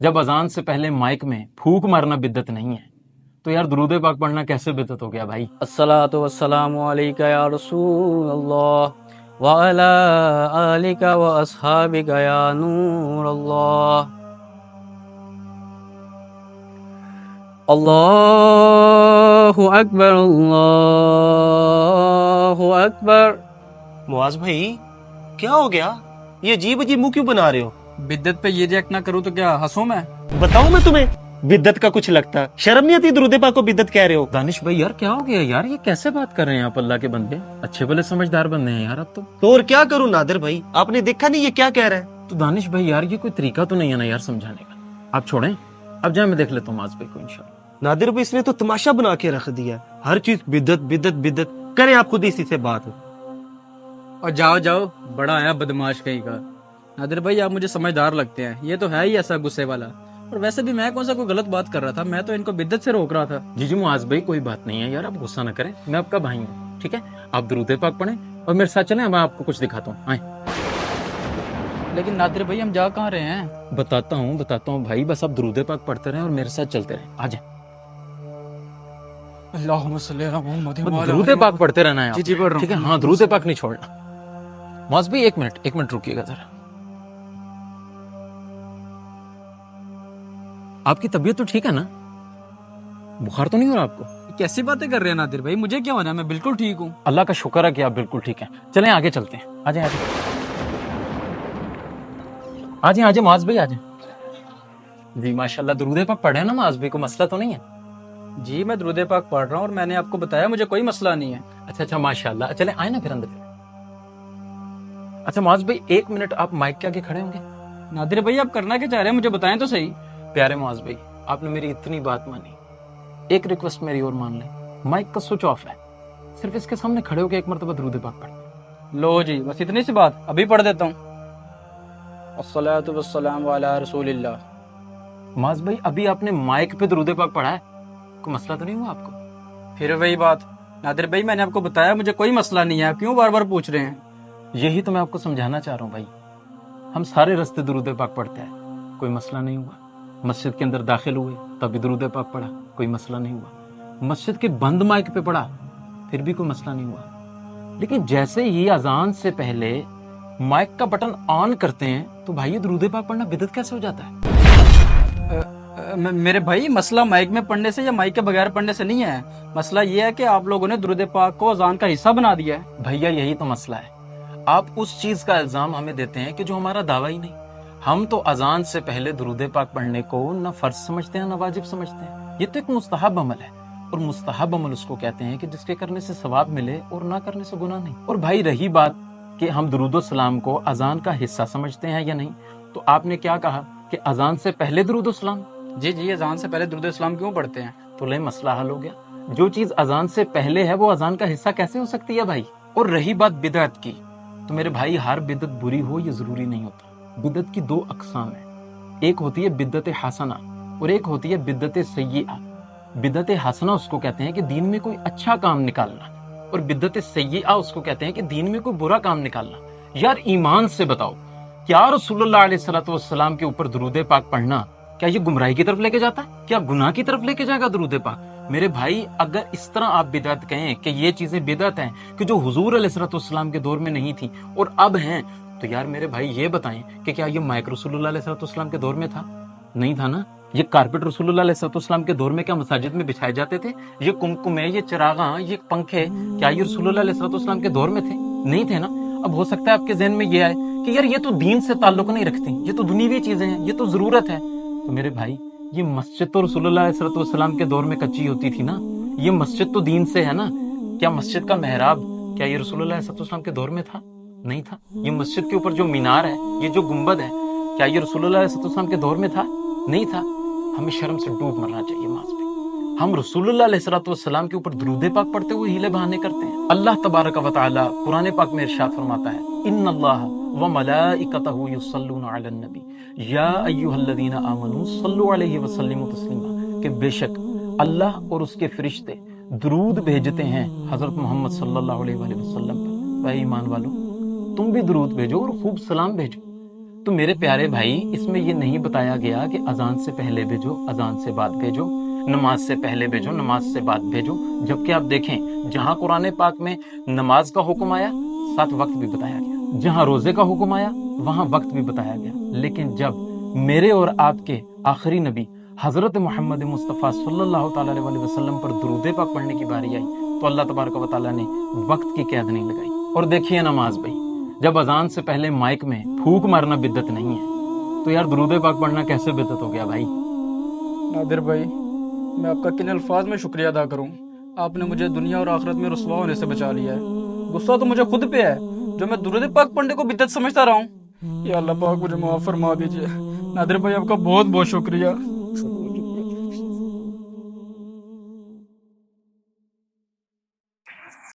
जब अजान से पहले माइक में फूक मारना बिद्दत नहीं है तो यार दुरूद पाक पढ़ना कैसे बिद्दत हो गया भाई। अस्सलातु वस्सलामु अलैका या रसूल अल्लाह व अला आलिका व अस्हाबिका या नूर अल्लाह। अल्लाहु अकबर अल्लाहु अकबर। मुआज भाई क्या हो गया? ये अजीब अजीब मुंह क्यों बना रहे हो? बिद्दत पे ये रिएक्ट ना करूँ तो क्या हंसूं मैं? बताऊं मैं तुम्हें, बिद्दत का कुछ लगता? शर्म नहीं आती दुरूद पाक को बिद्दत कह रहे हो? दानिश भाई यार क्या हो गया यार, ये कैसे बात कर रहे हैं आप? अल्लाह के बंदे अच्छे भले समझदार बंदे हैं यार अब तो और क्या करूं नादिर भाई, आपने देखा नहीं ये क्या कह रहा है? तो दानिश भाई यार ये कोई तरीका तो नहीं है ना यार समझाने का। आप छोड़ें, अब जाए मैं देख लेता हूँ माज भाई को इंशाल्लाह। नादिर भाई इसने तो तमाशा बना के रख दिया, हर चीज बिद्दत बिद्दत बिद्दत। करें आप खुद इसी से बात। और जाओ जाओ, बड़ा आया बदमाश कहीं का। नादिर भाई आप मुझे समझदार लगते हैं, ये तो है ही ऐसा गुस्से वाला। और वैसे भी मैं कौन सा कोई गलत बात कर रहा था, मैं तो इनको बिद्दत से रोक रहा था। जी मुआज भाई कोई बात नहीं है यार, आप गुस्सा न करें, मैं आपका भाई हूँ ठीक है। आप दुरूद पाक पढ़ें और मेरे साथ चलें, मैं आपको कुछ दिखाता हूँ। आए लेकिन नादिर भाई हम जा कहाँ रहे हैं? बताता हूँ भाई, बस आप दुरूद पाक पढ़ते रहें और मेरे साथ चलते रहें। आ जाए, अल्लाहुम्मा सल्ली अला मुहम्मद व अला दुरूद पाक पढ़ते रहना है जी जी पढ़ रहा हूँ। ठीक है। हाँ दुरूद पाक नहीं छोड़ना। मौज भाई एक मिनट रुकिएगा जरा। आपकी तबीयत तो ठीक है ना? बुखार तो नहीं हो रहा आपको? कैसी बातें कर रहे हैं नादिर भाई, मुझे क्या होना है, मैं बिल्कुल ठीक हूँ। अल्लाह का शुक्र है कि आप बिल्कुल ठीक हैं। चलें आगे चलते हैं, आ जाए माज भाई आ जाए। जी माशाल्लाह, दुरूद पाक पढ़े ना माज भाई, को मसला तो नहीं है? जी मैं दुरूद पाक पढ़ रहा हूँ और मैंने आपको बताया मुझे कोई मसला नहीं है। अच्छा माशाल्लाह, चले आए ना फिर अंदर। अच्छा माज भाई एक मिनट आप माइक के आगे खड़े होंगे? नादिर भाई आप करना क्या चाह रहे हैं, मुझे बताएं तो सही। प्यारे मुआज भाई आपने मेरी इतनी बात मानी, एक रिक्वेस्ट मेरी और मान लें। माइक का स्विच ऑफ है, सिर्फ इसके सामने खड़े होकर एक मरतबा दुरूद पाक पढ़। लो जी बस इतनी सी बात, अभी पढ़ देता हूँ। अस्सलातु वस्सलामु अला रसूलिल्लाह। मुआज भाई अभी आपने माइक पे दुरूद पाक पढ़ा है, कोई मसला तो नहीं हुआ आपको? फिर वही बात नादिर भाई, मैंने आपको बताया मुझे कोई मसला नहीं है, आप क्यों बार बार पूछ रहे हैं? यही तो मैं आपको समझाना चाह रहा हूँ भाई। हम सारे रास्ते दुरूद पाक पढ़ते हैं, कोई मसला नहीं हुआ। मस्जिद के अंदर दाखिल हुए तभी दुरूद पाक पढ़ा, कोई मसला नहीं हुआ। मस्जिद के बंद माइक पे पढ़ा, फिर भी कोई मसला नहीं हुआ। लेकिन जैसे ही अजान से पहले माइक का बटन ऑन करते हैं तो भाई ये दुरूद पाक पढ़ना बिदअत कैसे हो जाता है? मेरे भाई मसला माइक में पढ़ने से या माइक के बगैर पढ़ने से नहीं है, मसला ये है कि आप लोगों ने दुरूद पाक को अजान का हिस्सा बना दिया है। भैया यही तो मसला है, आप उस चीज का इल्जाम हमें देते हैं कि जो हमारा दावा ही नहीं। हम तो अजान से पहले दुरूद पाक पढ़ने को न फर्ज समझते हैं न वाजिब समझते हैं। ये तो एक मुस्तहब अमल है, और मुस्तहब अमल उसको कहते हैं कि जिसके करने से सवाब मिले और ना करने से गुनाह नहीं। और भाई रही बात कि हम दुरूद सलाम को अजान का हिस्सा समझते हैं या नहीं, तो आपने क्या कहा कि अजान से पहले दुरूद सलाम। जी अजान से पहले दुरूद सलाम क्यों पढ़ते हैं? तो ले मसला हल हो गया। जो चीज अजान से पहले है वो अजान का हिस्सा कैसे हो सकती है भाई? और रही बात बिदअत की, तो मेरे भाई हर बिदअत बुरी हो ये जरूरी नहीं होता। बिदअत की दो अकसाम है, एक होती है बिदअत हसना और एक होती है बिदअत सय्यिआ। बिदअत हसना उसको कहते हैं कि दीन में कोई अच्छा काम निकालना, और बिदअत सय्यिआ उसको कहते हैं कि दीन में कोई बुरा काम निकालना। यार ईमान से बताओ, क्या रसूलुल्लाह अलैहि वसल्लम के ऊपर दुरूद पाक पढ़ना क्या ये गुमराही की तरफ लेके जाता है? क्या गुनाह की तरफ लेके जाएगा दुरूद पाक? मेरे भाई अगर इस तरह आप बिदअत कहें कि ये चीजें बिदअत हैं कि जो हुजूर अलैहिस्सलाम के दौर में नहीं थी और अब हैं, तो यार मेरे भाई ये बताएं कि क्या ये माइक रसूलुल्लाह अलैहिस्सलाम के दौर में था? नहीं था ना। ये कारपेट रसूलुल्लाह अलैहिस्सलाम के दौर में क्या मसाजिद में बिछाए जाते थे? ये कुमकुमे, ये चिरागा, ये पंखे, क्या ये रसूलुल्लाह अलैहिस्सलाम के दौर में थे? नहीं थे ना। अब हो सकता है आपके ज़हन में ये आए कि यार ये तो दीन से ताल्लुक नहीं रखती, ये तो दुनियावी चीजें हैं, ये तो जरूरत है। तो मेरे भाई ये मस्जिद तो रसूलुल्लाह अलैहिस्सलाम के दौर में कच्ची होती थी ना, ये मस्जिद तो दीन से है ना। क्या मस्जिद का मेहराब क्या ये रसूलुल्लाह अलैहिस्सलाम के दौर में था? नहीं था। ये मस्जिद के ऊपर जो मीनार है, ये जो गुंबद है, क्या ये रसूलुल्लाह अलैहिस्सलाम के दौर में था? नहीं था। हमें शर्म से डूब मरना चाहिए मास पे। हम रसूलुल्लाह अलैहिस्सलाम के ऊपर दुरूद पाक पढ़ते हुए हीले बहाने करते हैं। अल्लाह तबारक व तआला कुरान पाक में इरशाद फरमाता है, इन्नल्लाह व मलाइकतहु युसल्लूना अलन नबी या अय्युहल्लज़ीना आमनू सल्लु अलैहि व सल्लिमू तस्लीमा, कि बेशक अल्लाह और उसके फरिश्ते दुरूद भेजते हैं हजरत मोहम्मद सल्लल्लाहु अलैहि वसल्लम पर। भाई ईमान वालों, तुम भी दुरूद भेजो और खूब सलाम भेजो। تو میرے پیارے بھائی اس میں یہ نہیں بتایا گیا کہ اذان سے پہلے بھیجو اذان سے بعد بھیجو، نماز سے پہلے بھیجو نماز سے بعد بھیجو، جبکہ آپ دیکھیں جہاں قرآن پاک میں نماز کا حکم آیا ساتھ وقت بھی بتایا گیا، جہاں روزے کا حکم آیا وہاں وقت بھی بتایا گیا، لیکن جب میرے اور آپ کے آخری نبی حضرت محمد مصطفیٰ صلی اللہ تعالی علیہ وسلم پر درود پاک پڑھنے کی باری آئی تو اللہ تبارک و تعالیٰ نے وقت کی قید نہیں لگائی۔ اور دیکھیے نماز بھائی، جب اذان سے پہلے مائک میں پھونک مارنا بدعت نہیں ہے تو یار درود پاک پڑھنا کیسے بدعت ہو گیا بھائی؟ نادر بھائی، میں آپ کا کن الفاظ میں شکریہ ادا کروں، آپ نے مجھے دنیا اور آخرت میں رسوا ہونے سے بچا لیا ہے۔ غصہ تو مجھے خود پہ ہے جو میں درود پاک پڑھنے کو بدعت سمجھتا رہا ہوں۔ یا اللہ پاک مجھے معاف فرما دیجیے۔ نادر بھائی آپ کا بہت بہت شکریہ۔